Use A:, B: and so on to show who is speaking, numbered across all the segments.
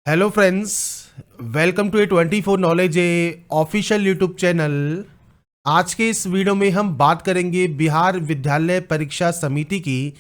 A: Hello friends, welcome to A 24 knowledge A official YouTube channel. आज के इस video में हम बात करेंगे बिहार विद्यालय परीक्षा समिति की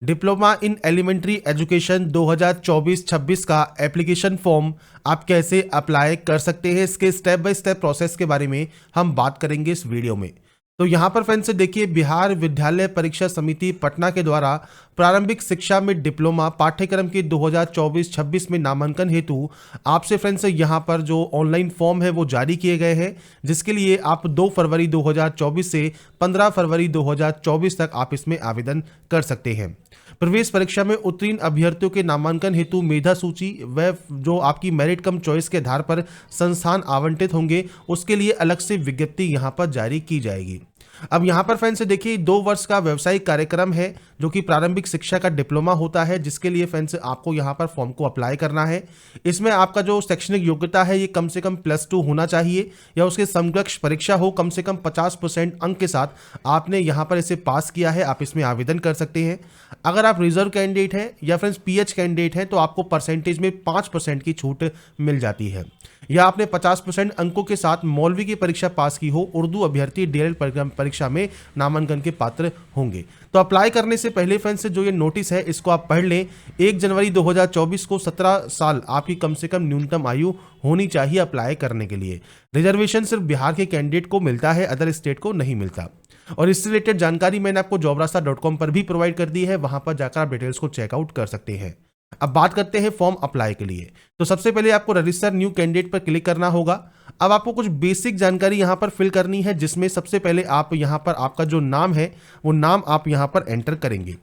A: डिप्लोमा इन एलिमेंट्री एजुकेशन 2024-26 का एप्लीकेशन फॉर्म आप कैसे अप्लाई कर सकते हैं। इसके स्टेप बाय स्टेप प्रोसेस के बारे में हम बात करेंगे इस वीडियो में। तो यहाँ पर फ्रेंड्स देखिए, बिहार विद्यालय परीक्षा समिति पटना के द्वारा प्रारंभिक शिक्षा में डिप्लोमा पाठ्यक्रम के 2024-26 में नामांकन हेतु आपसे फ्रेंड्स यहाँ पर जो ऑनलाइन फॉर्म है वो जारी किए गए हैं, जिसके लिए आप 2 फरवरी 2024 से 15 फरवरी 2024 तक आप इसमें आवेदन कर सकते हैं। प्रवेश परीक्षा में उत्तीर्ण अभ्यर्थियों के नामांकन हेतु मेधा सूची व जो आपकी मेरिट कम चॉइस के आधार पर संस्थान आवंटित होंगे, उसके लिए अलग से विज्ञप्ति यहाँ पर जारी की जाएगी। अब यहाँ पर फ्रेंड्स देखिए, 2 वर्ष का व्यवसायिक कार्यक्रम है जो कि प्रारंभिक शिक्षा का डिप्लोमा होता है, जिसके लिए फ्रेंड्स आपको यहाँ पर फॉर्म को अप्लाई करना है। इसमें आपका जो शैक्षणिक योग्यता है ये कम से कम +2 होना चाहिए या उसके समकक्ष परीक्षा हो कम से कम 50% अंक के साथ आपने यहाँ पर इसे पास किया है, आप इसमें आवेदन कर सकते हैं। अगर आप रिजर्व कैंडिडेट हैं या फ्रेंड्स PH कैंडिडेट हैं तो आपको परसेंटेज में 5% की छूट मिल जाती है, या आपने 50% अंकों के साथ मौलवी की परीक्षा पास की हो, उर्दू अभ्यर्थी DL परीक्षा में नामांकन के पात्र होंगे। तो अप्लाई करने से पहले फ्रेंड्स जो ये नोटिस है इसको आप पढ़ लें। 1 जनवरी 2024 को 17 साल आपकी कम से कम न्यूनतम आयु होनी चाहिए अप्लाई करने के लिए। रिजर्वेशन सिर्फ बिहार के कैंडिडेट को मिलता है, अदर स्टेट को नहीं मिलता। और इससे रिलेटेड जानकारी मैंने आपको jobrasta.com पर भी प्रोवाइड कर दी है, वहां पर जाकर आप डिटेल्स को चेकआउट कर सकते हैं। अब बात करते हैं फॉर्म अप्लाई के लिए। तो सबसे पहले आपको रजिस्टर न्यू कैंडिडेट पर क्लिक करना होगा। अब आपको कुछ बेसिक जानकारी यहां पर फिल करनी है, जिसमें सबसे पहले आप यहां पर आपका जो नाम है वो नाम आप यहां पर एंटर करेंगे।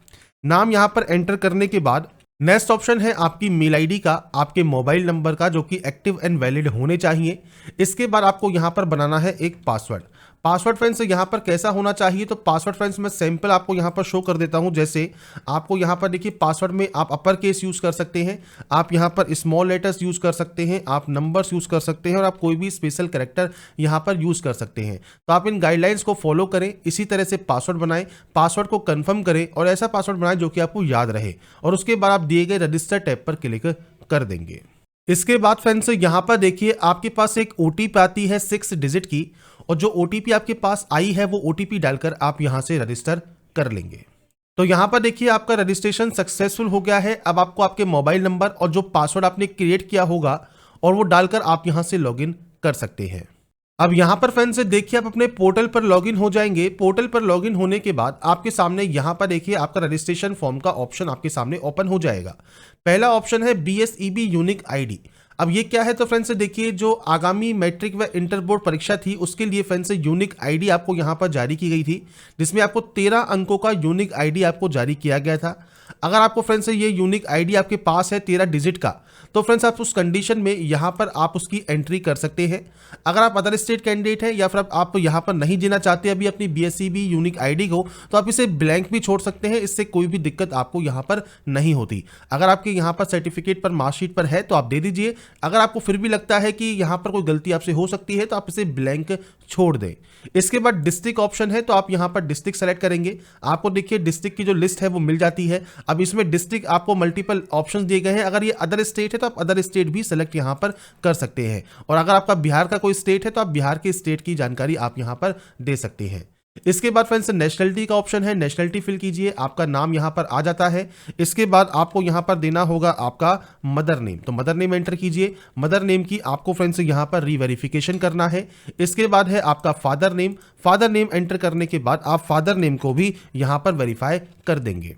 A: नाम यहां पर एंटर करने के बाद नेक्स्ट ऑप्शन है आपकी मेल आईडी का, आपके मोबाइल नंबर का, जो कि एक्टिव एंड वैलिड होने चाहिए। इसके बाद आपको यहां पर बनाना है एक पासवर्ड फ्रेंड्स यहाँ पर कैसा होना चाहिए, तो पासवर्ड फ्रेंड्स मैं सैंपल आपको यहाँ पर शो कर देता हूँ। जैसे आपको यहाँ पर देखिए, पासवर्ड में आप अपर केस यूज़ कर सकते हैं, आप यहाँ पर स्मॉल लेटर्स यूज़ कर सकते हैं, आप नंबर्स यूज़ कर सकते हैं और आप कोई भी स्पेशल कैरेक्टर यहाँ पर यूज़ कर सकते हैं। तो आप इन गाइडलाइंस को फॉलो करें, इसी तरह से पासवर्ड बनाएं, पासवर्ड को कन्फर्म करें और ऐसा पासवर्ड बनाएं जो कि आपको याद रहे, और उसके बाद आप दिए गए रजिस्टर टैब पर क्लिक कर देंगे। इसके बाद फ्रेंड्स यहाँ पर देखिए, आपके पास एक OTP आती है 6 डिजिट की, और जो OTP आपके पास आई है वो OTP डालकर आप यहां से रजिस्टर कर लेंगे। तो यहां पर देखिए, आपका रजिस्ट्रेशन सक्सेसफुल हो गया है। अब आपको आपके मोबाइल नंबर और जो पासवर्ड आपने क्रिएट किया होगा और वो डालकर आप यहां से लॉगिन कर सकते हैं। अब यहां पर फ्रेंड्स देखिए, आप अपने पोर्टल पर लॉगिन हो जाएंगे। पोर्टल पर लॉगिन होने के बाद आपके सामने यहां पर देखिए, आपका रजिस्ट्रेशन फॉर्म का ऑप्शन आपके सामने ओपन हो जाएगा। पहला ऑप्शन है BSEB यूनिक ID। अब ये क्या है, तो फ्रेंड्स देखिए, जो आगामी मैट्रिक व इंटर बोर्ड परीक्षा थी उसके लिए फ्रेंड्स यूनिक ID आपको यहाँ पर जारी की गई थी, जिसमें आपको 13 अंकों का यूनिक ID आपको जारी किया गया था। अगर आपको फ्रेंड्स ये यूनिक ID आपके पास है 13 डिजिट का, तो फ्रेंड्स आप उस कंडीशन में यहाँ पर आप उसकी एंट्री कर सकते हैं। अगर आप अदर स्टेट कैंडिडेट हैं या फिर आप यहाँ पर नहीं देना चाहते अभी अपनी BSEB यूनिक ID को, तो आप इसे ब्लैंक भी छोड़ सकते हैं, इससे कोई भी दिक्कत आपको यहाँ पर नहीं होती। अगर आपके यहाँ पर सर्टिफिकेट पर मार्कशीट पर है तो आप दे दीजिए। अगर आपको फिर भी लगता है कि यहाँ पर कोई गलती आपसे हो सकती है तो आप इसे ब्लैंक छोड़ दें। इसके बाद डिस्ट्रिक्ट ऑप्शन है, तो आप यहाँ पर डिस्ट्रिक्ट सेलेक्ट करेंगे। आपको देखिए डिस्ट्रिक्ट की जो लिस्ट है वो मिल जाती है। अब इसमें डिस्ट्रिक्ट आपको मल्टीपल ऑप्शंस दिए गए हैं। अगर ये अदर स्टेट है तो आप अदर स्टेट भी सेलेक्ट यहाँ पर कर सकते हैं, और अगर आपका बिहार का कोई स्टेट है तो आप बिहार के स्टेट की जानकारी आप यहाँ पर दे सकते हैं। इसके बाद फ्रेंड्स नेशनलिटी का ऑप्शन है, नेशनलिटी फिल कीजिए, आपका नाम यहाँ पर आ जाता है। इसके बाद आपको यहाँ पर देना होगा आपका मदर नेम, तो मदर नेम एंटर कीजिए। मदर नेम की आपको फ्रेंड्स यहाँ पर रीवेरिफिकेशन करना है। इसके बाद है आपका फादर नेम एंटर करने के बाद आप फादर नेम को भी यहाँ पर वेरीफाई कर देंगे।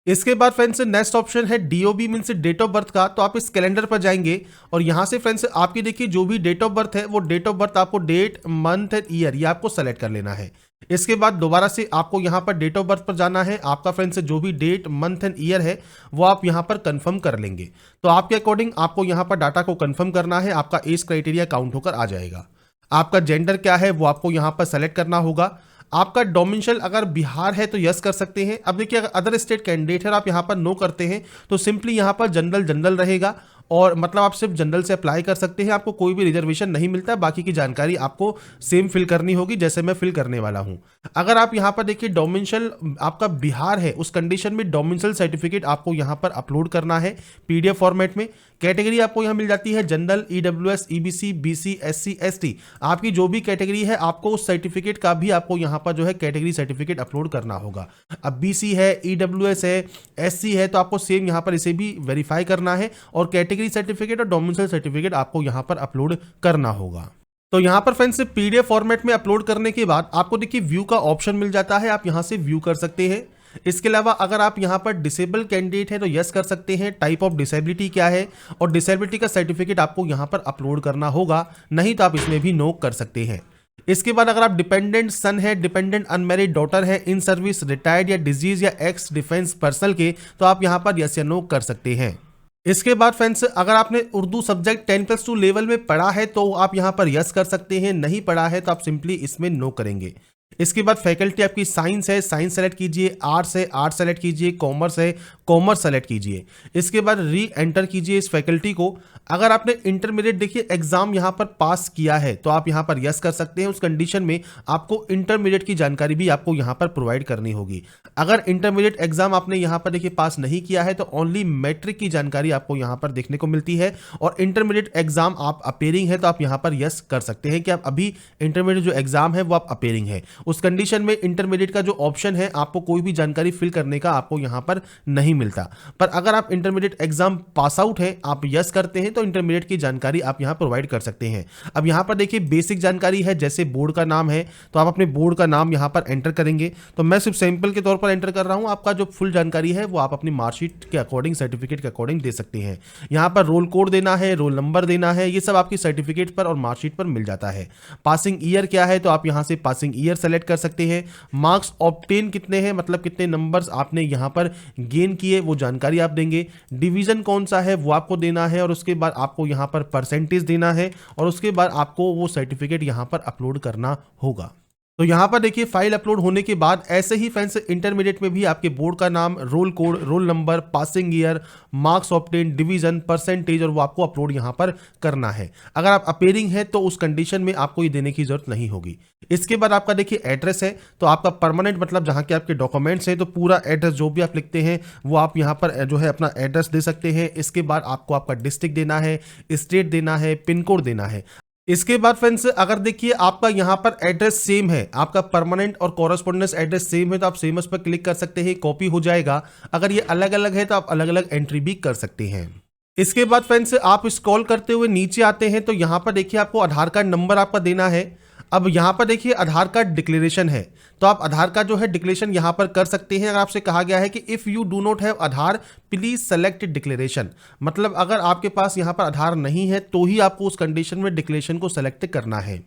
A: इसके बाद फ्रेंड्स नेक्स्ट ऑप्शन है DOB means date of birth का, तो आप इस कैलेंडर पर जाएंगे और यहां से फ्रेंड्स आपकी देखिए जो भी डेट ऑफ बर्थ है वो डेट ऑफ बर्थ आपको डेट मंथ एंड ईयर ये आपको सेलेक्ट कर लेना है। इसके बाद दोबारा से आपको यहां पर डेट ऑफ बर्थ पर जाना है। आपका फ्रेंड्स जो भी डेट मंथ एंड ईयर है वो आप यहां पर कंफर्म कर लेंगे। तो आपके अकॉर्डिंग आपको यहां पर डाटा को कंफर्म करना है, आपका एज क्राइटेरिया काउंट होकर आ जाएगा। आपका जेंडर क्या है वो आपको यहां पर सेलेक्ट करना होगा। आपका डोमिसाइल अगर बिहार है तो यस कर सकते हैं। अब देखिए, अगर अदर स्टेट कैंडिडेट है और आप यहाँ पर नो करते हैं तो सिंपली यहाँ पर जनरल रहेगा, और मतलब आप सिर्फ जनरल से अप्लाई कर सकते हैं, आपको कोई भी रिजर्वेशन नहीं मिलता, बाकी की जानकारी आपको सेम फिल करनी होगी जैसे मैं फिल करने वाला हूं। अगर आप यहां पर देखिए डोमिसाइल आपका बिहार है, उस कंडीशन में डोमिसाइल सर्टिफिकेट आपको यहां पर अपलोड करना है पीडीएफ फॉर्मेट में। कैटेगरी आपको यहां मिल जाती है general, EWS, EBC, BC, SC, ST, आपकी जो भी कैटेगरी है आपको उस सर्टिफिकेट का भी आपको यहां पर जो है कैटेगरी सर्टिफिकेट अपलोड करना होगा। अब बीसी है, ईडब्ल्यूएस है, एससी है, तो आपको सेम यहां पर इसे भी वेरीफाई करना है और कैटेगरी सर्टिफिकेट और डोमिसाइल सर्टिफिकेट आपको यहां पर अपलोड करना होगा। तो यहां पर फ्रेंड्स पीडीएफ फॉर्मेट में अपलोड करने के बाद आपको देखिए व्यू का ऑप्शन मिल जाता है, आप यहां से व्यू कर सकते हैं। इसके अलावा अगर आप यहां पर डिसेबल कैंडिडेट है तो यस कर सकते हैं, टाइप ऑफ डिसेबिलिटी क्या है और डिसेबिलिटी का सर्टिफिकेट आपको यहां पर अपलोड करना होगा, नहीं तो आप इसमें भी नो कर सकते हैं। इसके बाद अगर आप डिपेंडेंट सन है, डिपेंडेंट अनमैरिड डॉटर है, इन सर्विस, रिटायर्ड या डिजीज या एक्स डिफेंस पर्सनल के, तो आप यहां पर यस या नो कर सकते हैं। इसके बाद फ्रेंड्स अगर आपने उर्दू सब्जेक्ट 10+2 लेवल में पढ़ा है तो आप यहां पर यस कर सकते हैं, नहीं पढ़ा है तो आप सिंपली इसमें नो करेंगे। इसके बाद फैकल्टी आपकी साइंस है, साइंस सेलेक्ट कीजिए, आर्ट्स है, आर्ट्स सेलेक्ट कीजिए, कॉमर्स है, कॉमर्स सेलेक्ट कीजिए। इसके बाद री एंटर कीजिए इस फैकल्टी को। अगर आपने इंटरमीडिएट देखिए एग्जाम यहां पर पास किया है तो आप यहां पर यस कर सकते हैं, उस कंडीशन में आपको इंटरमीडिएट की जानकारी भी आपको यहां पर प्रोवाइड करनी होगी। अगर इंटरमीडिएट एग्जाम आपने यहां पर देखिए पास नहीं किया है तो ओनली मैट्रिक की जानकारी आपको यहां पर देखने को मिलती है, और इंटरमीडिएट एग्जाम आप अपेयरिंग है तो आप यहां पर यस कर सकते हैं कि आप अभी इंटरमीडिएट जो एग्जाम है वो आप अपेयरिंग है। उस कंडीशन में इंटरमीडिएट का जो ऑप्शन है आपको कोई भी जानकारी फिल करने का आपको यहां पर नहीं मिलता। पर अगर आप इंटरमीडिएट एग्जाम पास आउट है, आप यस करते हैं तो इंटरमीडिएट की जानकारी आप यहां प्रोवाइड कर सकते हैं। अब यहां पर देखिए बेसिक जानकारी है, जैसे बोर्ड का नाम है तो आप अपने बोर्ड का नाम यहां पर एंटर करेंगे। तो मैं सिर्फ सैंपल के तौर पर एंटर कर रहा हूं, आपका जो फुल जानकारी है वो आप अपनी मार्कशीट के अकॉर्डिंग, सर्टिफिकेट के अकॉर्डिंग दे सकते हैं। यहां पर रोल कोड देना है, रोल नंबर देना है, ये सब आपकी सर्टिफिकेट पर और मार्कशीट पर मिल जाता है। पासिंग ईयर क्या है तो आप यहां से पासिंग ईयर सेलेक्ट कर सकते हैं। मार्क्स ऑब्टेन कितने हैं, मतलब कितने नंबर्स आपने यहां पर गेन किए वो जानकारी आप देंगे। डिवीजन कौन सा है वो आपको देना है, और उसके बाद आपको यहां पर परसेंटेज देना है, और उसके बाद आपको वो सर्टिफिकेट यहां पर अपलोड करना होगा। तो यहां पर देखिए फाइल अपलोड होने के बाद ऐसे ही फ्रेंड्स इंटरमीडिएट में भी आपके बोर्ड का नाम, roll code, roll number, passing year, marks obtain, division, percentage, और वो आपको अपलोड यहां पर करना है। अगर आप अपेयरिंग है तो उस कंडीशन में आपको ये देने की जरूरत नहीं होगी। इसके बाद आपका देखिए एड्रेस है, तो आपका परमानेंट मतलब जहां के आपके डॉक्यूमेंट्स हैं, तो पूरा एड्रेस जो भी आप लिखते हैं वो आप यहां पर जो है अपना एड्रेस दे सकते हैं। इसके बाद आपको आपका डिस्ट्रिक्ट देना है, स्टेट देना है, पिन कोड देना है। इसके बाद फ्रेंड्स अगर देखिए आपका यहां पर एड्रेस सेम है, आपका परमानेंट और कॉरेस्पॉन्डेंस एड्रेस सेम है, तो आप सेमस पर क्लिक कर सकते हैं, कॉपी हो जाएगा। अगर ये अलग अलग है तो आप अलग अलग एंट्री भी कर सकते हैं। इसके बाद फ्रेंड्स आप स्क्रॉल करते हुए नीचे आते हैं तो यहां पर देखिए आपको आधार कार्ड नंबर आपका देना है। अब यहां पर देखिए आधार कार्ड डिक्लेरेशन है, तो आप आधार कार्ड जो है डिक्लेरेशन यहां पर कर सकते हैं। अगर आपसे कहा गया है कि if you do not have Aadhaar please select declaration, मतलब अगर आपके पास यहां पर आधार नहीं है तो ही आपको उस कंडीशन में डिक्लेरेशन को सेलेक्ट करना है।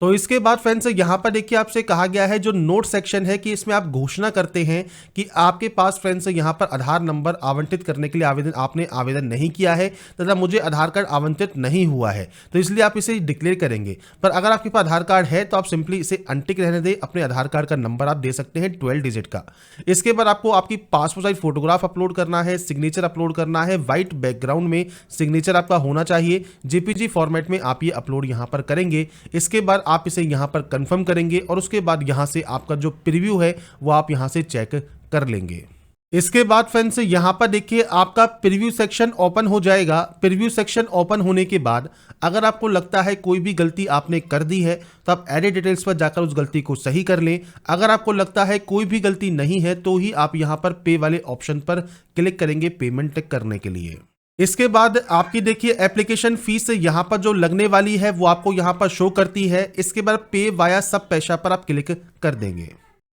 A: तो इसके बाद फ्रेंड्स यहां पर देखिए आपसे कहा गया है जो नोट सेक्शन है कि इसमें आप घोषणा करते हैं कि आपके पास फ्रेंड्स यहां पर आधार नंबर आवंटित करने के लिए आपने आवेदन नहीं किया है तथा मुझे आधार कार्ड आवंटित नहीं हुआ है, तो इसलिए आप इसे डिक्लेयर करेंगे। पर अगर आपके पास आधार कार्ड है तो आप सिंपली इसे अनटिक रहने दें, अपने आधार कार्ड का नंबर आप दे सकते हैं 12 डिजिट का। इसके बाद आपको आपकी पासपोर्ट साइज फोटोग्राफ अपलोड करना है, सिग्नेचर अपलोड करना है, व्हाइट बैकग्राउंड में सिग्नेचर आपका होना चाहिए, जेपीजी फॉर्मेट में आप ये अपलोड यहां पर करेंगे। इसके बाद आप इसे यहां पर कंफर्म करेंगे और उसके बाद यहां से आपका जो प्रीव्यू है वो आप यहां से चेक कर लेंगे। इसके बाद फ्रेंड्स यहां पर देखिए आपका प्रीव्यू सेक्शन ओपन हो जाएगा। प्रीव्यू सेक्शन ओपन होने के बाद अगर आपको लगता है कोई भी गलती आपने कर दी है तो आप एडिट डिटेल्स पर जाकर उस गलती को सही कर लें। अगर आपको लगता है कोई भी गलती नहीं है तो ही आप यहां पर पे वाले ऑप्शन पर क्लिक करेंगे पेमेंट करने के लिए। इसके बाद आपकी देखिए एप्लीकेशन फीस यहां पर जो लगने वाली है वो आपको यहां पर शो करती है। इसके बाद पे वाया सब पैसा पर आप क्लिक कर देंगे।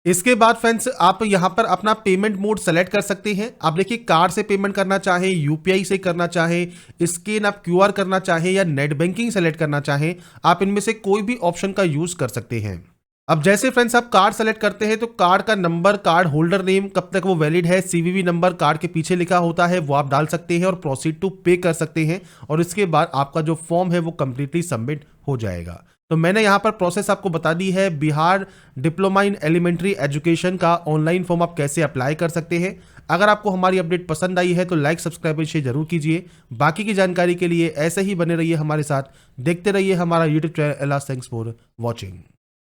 A: इसके बाद फ्रेंड्स आप यहां पर अपना पेमेंट मोड सेलेक्ट कर सकते हैं। आप देखिए कार्ड से पेमेंट करना चाहें, यूपीआई से करना चाहें, स्कैन आप क्यूआर करना चाहें या नेट बैंकिंग सेलेक्ट करना चाहें, आप इनमें से कोई भी ऑप्शन का यूज कर सकते हैं। अब जैसे फ्रेंड्स आप कार्ड सेलेक्ट करते हैं तो कार्ड का नंबर, कार्ड होल्डर नेम, कब तक वो वैलिड है, सीवीवी नंबर कार्ड के पीछे लिखा होता है वो आप डाल सकते हैं और प्रोसीड टू पे कर सकते हैं, और इसके बाद आपका जो फॉर्म है वो कंप्लीटली सबमिट हो जाएगा। तो मैंने यहाँ पर प्रोसेस आपको बता दी है। Bihar diploma in elementary education का ऑनलाइन फॉर्म आप कैसे अप्लाई कर सकते हैं। अगर आपको हमारी अपडेट पसंद आई है तो लाइक सब्सक्राइब शेयर जरूर कीजिए। बाकी की जानकारी के लिए ऐसे ही बने रहिए हमारे साथ, देखते रहिए हमारा YouTube channel. Thanks for watching.